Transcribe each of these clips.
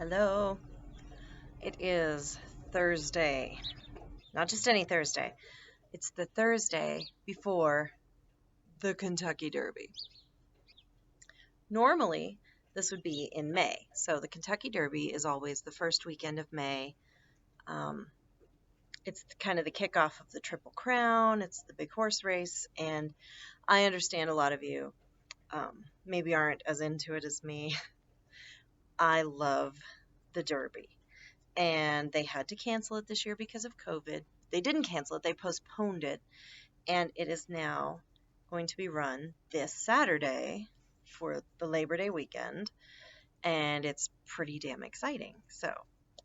Hello. It is Thursday. Not just any Thursday. It's the Thursday before the Kentucky Derby. Normally, this would be in May. So the Kentucky Derby is always the first weekend of May. Um, it's kind of the kickoff of the Triple Crown. It's the big horse race. And I understand a lot of you maybe aren't as into it as me. I love the Derby. And they had to cancel it this year because of COVID. They didn't cancel it, they postponed it, and it is now going to be run this Saturday for the Labor Day weekend, and it's pretty damn exciting. So,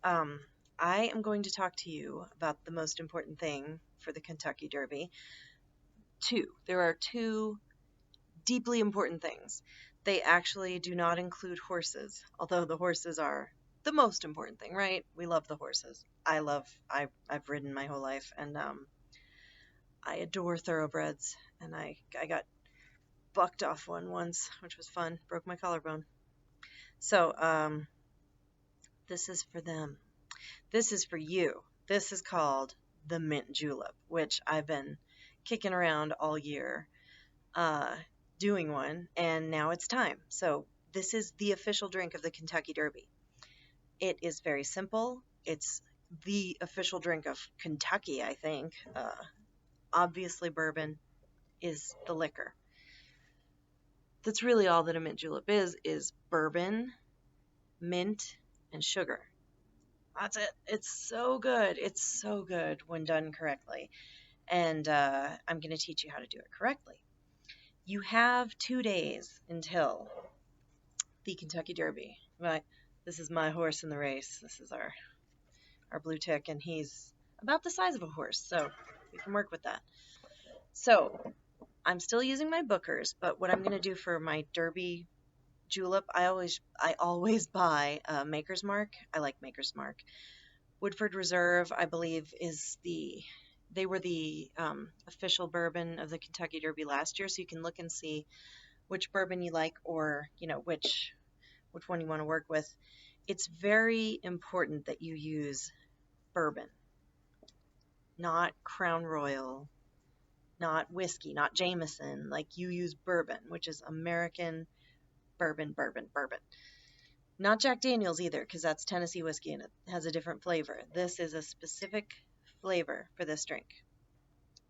um, I am going to talk to you about the most important thing for the Kentucky Derby. There are two deeply important things. They actually do not include horses, although the horses are the most important thing, right? We love the horses. I've ridden my whole life, and I adore thoroughbreds, and I got bucked off one once, which was fun. Broke my collarbone. So, this is for them. This is for you. This is called the mint julep, which I've been kicking around all year, doing one, and now it's time. So, this is the official drink of the Kentucky Derby. It is very simple. It's the official drink of Kentucky, I think. Obviously, bourbon is the liquor. That's really all that a mint julep is bourbon, mint, and sugar. That's it. It's so good. It's so good when done correctly. And I'm going to teach you how to do it correctly. You have 2 days until the Kentucky Derby. This is my horse in the race. This is our blue tick, and he's about the size of a horse, so we can work with that. So I'm still using my Bookers, but what I'm going to do for my Derby julep, I always buy Maker's Mark. I like Maker's Mark. Woodford Reserve, I believe, they were the official bourbon of the Kentucky Derby last year, so you can look and see which bourbon you like, or which one you want to work with. It's very important that you use bourbon, not Crown Royal, not whiskey, not Jameson. Like, you use bourbon, which is American bourbon. Not Jack Daniels either, because that's Tennessee whiskey and it has a different flavor. This is a specific flavor for this drink.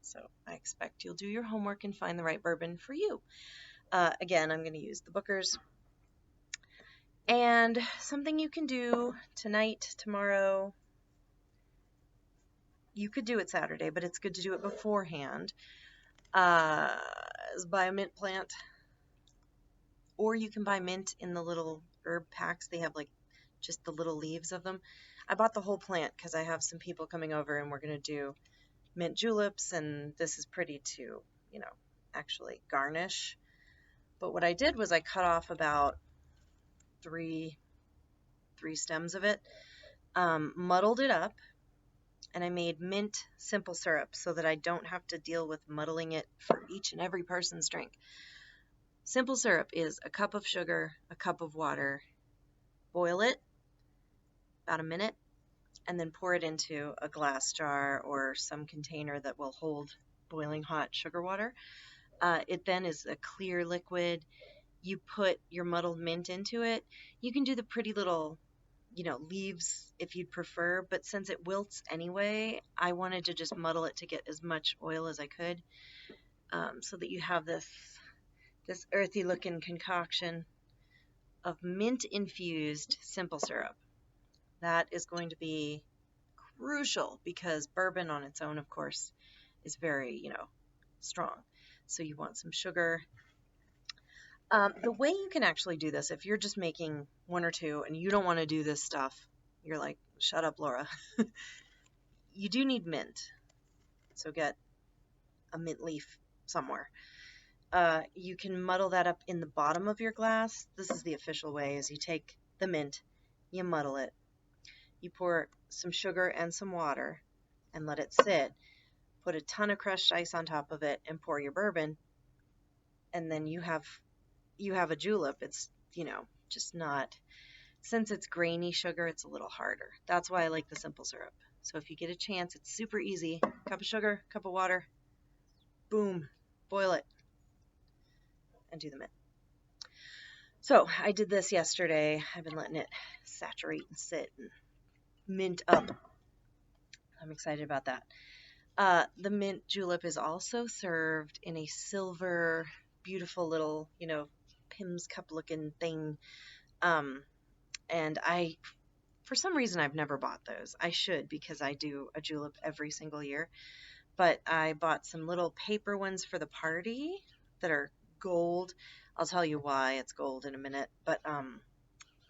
So I expect you'll do your homework and find the right bourbon for you. Again, I'm going to use the Bookers. And something you can do tonight, tomorrow, you could do it Saturday, but it's good to do it beforehand, is buy a mint plant. Or you can buy mint in the little herb packs. They have like just the little leaves of them. I bought the whole plant because I have some people coming over and we're going to do mint juleps, and this is pretty to, actually garnish. But what I did was I cut off about three stems of it, muddled it up, and I made mint simple syrup so that I don't have to deal with muddling it for each and every person's drink. Simple syrup is a cup of sugar, a cup of water, boil it about a minute, and then pour it into a glass jar or some container that will hold boiling hot sugar water. It then is a clear liquid. You put your muddled mint into it. You can do the pretty little, leaves if you'd prefer, but since it wilts anyway, I wanted to just muddle it to get as much oil as I could, so that you have this earthy looking concoction of mint infused simple syrup. That is going to be crucial because bourbon on its own, of course, is very, strong. So you want some sugar. The way you can actually do this, if you're just making one or two and you don't want to do this stuff, you're like, shut up, Laura. You do need mint. So get a mint leaf somewhere. You can muddle that up in the bottom of your glass. This is the official way, is you take the mint, you muddle it, you pour some sugar and some water and let it sit, put a ton of crushed ice on top of it and pour your bourbon, and then you have a julep. It's, just not Since it's grainy sugar, it's a little harder. That's why I like the simple syrup. So if you get a chance, it's super easy. Cup of sugar, cup of water, boom, boil it, and do the mint. So I did this yesterday. I've been letting it saturate and sit and mint up. I'm excited about that. The mint julep is also served in a silver, beautiful little, Pim's cup looking thing. And for some reason, I've never bought those. I should, because I do a julep every single year. But I bought some little paper ones for the party that are gold. I'll tell you why it's gold in a minute. But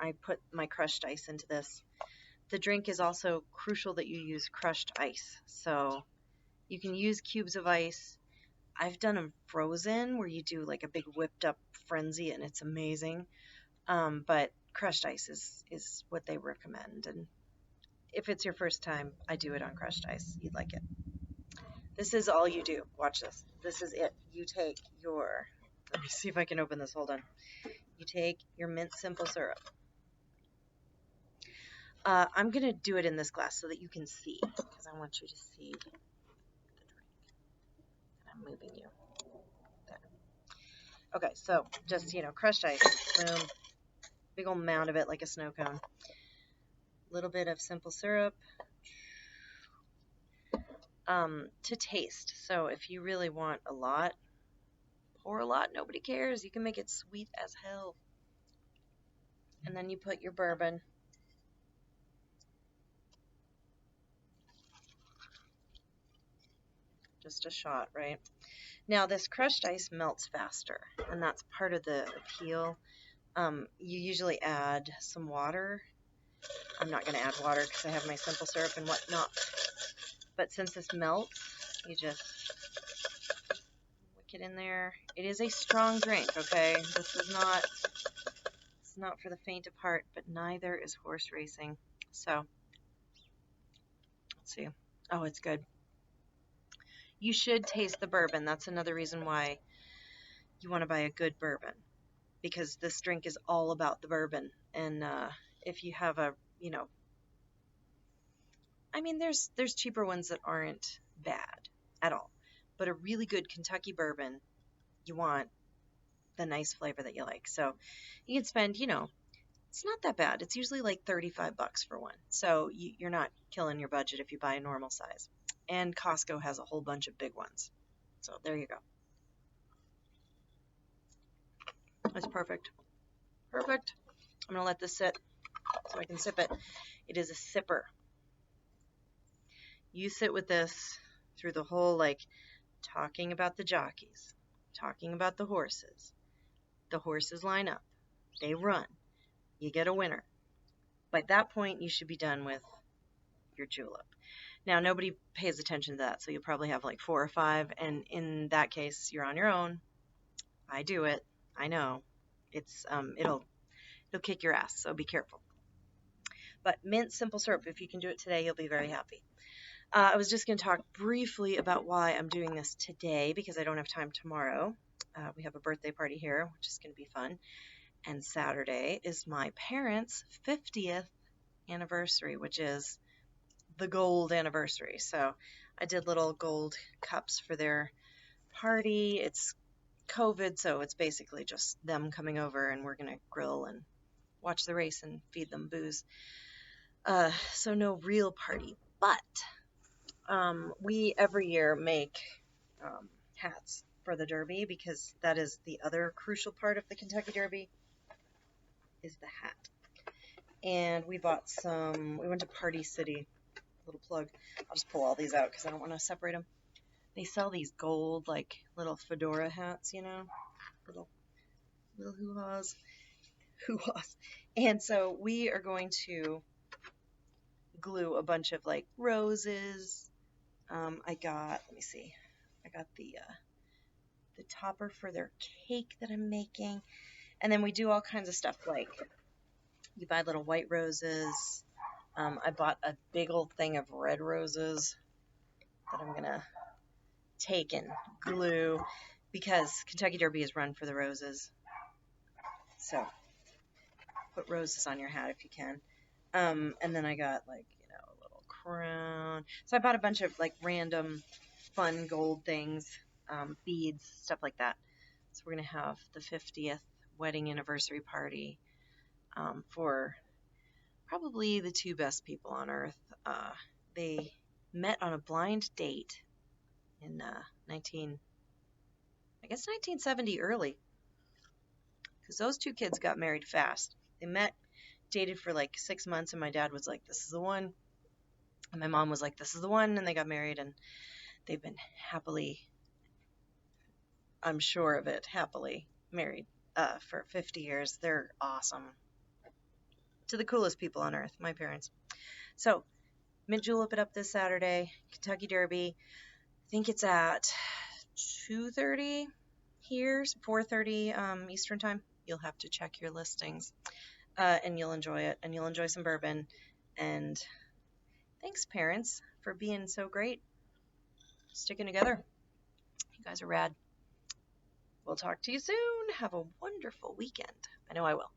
I put my crushed ice into this. The drink is also crucial that you use crushed ice. So you can use cubes of ice. I've done them frozen, where you do like a big whipped up frenzy, and it's amazing. But crushed ice is what they recommend. And if it's your first time, I do it on crushed ice. You'd like it. This is all you do. Watch this. This is it. You take let me see if I can open this. Hold on. You take your mint simple syrup. I'm going to do it in this glass so that you can see, because I want you to see the drink. I'm moving you. There. Okay, so just, crushed ice. Boom. Big old mound of it like a snow cone. Little bit of simple syrup. To taste. So if you really want a lot, pour a lot. Nobody cares. You can make it sweet as hell. And then you put your bourbon. Just a shot, right? Now this crushed ice melts faster, and that's part of the appeal. You usually add some water. I'm not going to add water because I have my simple syrup and whatnot. But since this melts, you just wick it in there. It is a strong drink, okay? This is not for the faint of heart, but neither is horse racing. So, let's see. Oh, it's good. You should taste the bourbon. That's another reason why you want to buy a good bourbon, because this drink is all about the bourbon. And if you have there's cheaper ones that aren't bad at all, but a really good Kentucky bourbon, you want the nice flavor that you like. So you can spend, it's not that bad. It's usually like $35 for one. So you're not killing your budget if you buy a normal size. And Costco has a whole bunch of big ones. So there you go. That's perfect. Perfect. I'm going to let this sit so I can sip it. It is a sipper. You sit with this through the whole, talking about the jockeys, talking about the horses. The horses line up. They run. You get a winner. By that point, you should be done with your julep. Now, nobody pays attention to that, so you'll probably have 4 or 5, and in that case, you're on your own. I do it. I know. It's it'll kick your ass, so be careful. But mint simple syrup, if you can do it today, you'll be very happy. I was just going to talk briefly about why I'm doing this today, because I don't have time tomorrow. We have a birthday party here, which is going to be fun. And Saturday is my parents' 50th anniversary, which is the gold anniversary. So I did little gold cups for their party. It's COVID, so it's basically just them coming over, and we're going to grill and watch the race and feed them booze. So no real party, but we every year make hats for the Derby, because that is the other crucial part of the Kentucky Derby, is the hat. And we bought some, we went to Party City, little plug. I'll just pull all these out because I don't want to separate them. They sell these gold, little fedora hats, little hoo-haws. And so we are going to glue a bunch of roses. I got the topper for their cake that I'm making. And then we do all kinds of stuff, you buy little white roses. I bought a big old thing of red roses that I'm going to take and glue, because Kentucky Derby is run for the roses. So put roses on your hat if you can. And then I got like, a little crown. So I bought a bunch of like random fun gold things, beads, stuff like that. So we're going to have the 50th wedding anniversary party for probably the two best people on earth. They met on a blind date in 1970 early, because those two kids got married fast. They met, dated for like 6 months, and my dad was like, "This is the one," and my mom was like, "This is the one," and they got married, and they've been happily, I'm sure of it, happily married for 50 years. They're awesome. To the coolest people on earth, my parents. So, mint julep it up this Saturday, Kentucky Derby. I think it's at 2:30 here, 4:30 Eastern time. You'll have to check your listings, and you'll enjoy it, and you'll enjoy some bourbon. And thanks, parents, for being so great, sticking together. You guys are rad. We'll talk to you soon. Have a wonderful weekend. I know I will.